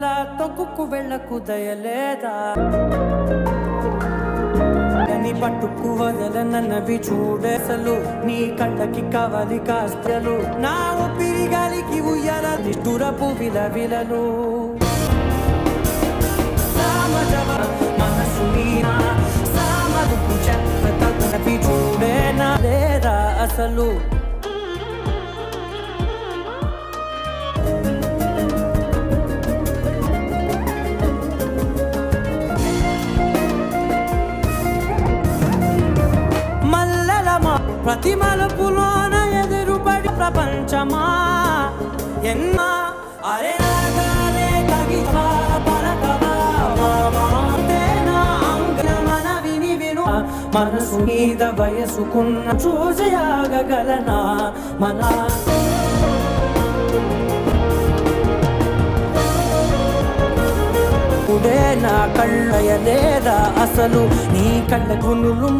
తొక్కుకు వెళ్ళకు దయలేదా నీ పట్టుకు వదలనన్నవి చూడేసలు నీ కళ్ళకి కవలి కాస్తలు నా ఊపిరి గాలికి ఉయ్యాల నిష్ఠురపు విలవిలలు మనసు మీనా సామరుపు చెప్పతవి చూడేనా లేదా అసలు ప్రతి మలుపులోన ఎదురుపడి ప్రపంచమా ఎన్నా అరే నాగానే తగివా పలకవా మామాతేనా అంగమన విని విను మనసు మీద వయసుకున్న చూసి ఆగగలనా మన నా కళ్ళయ లేదా అసలు నీ కళ్ళ గునులు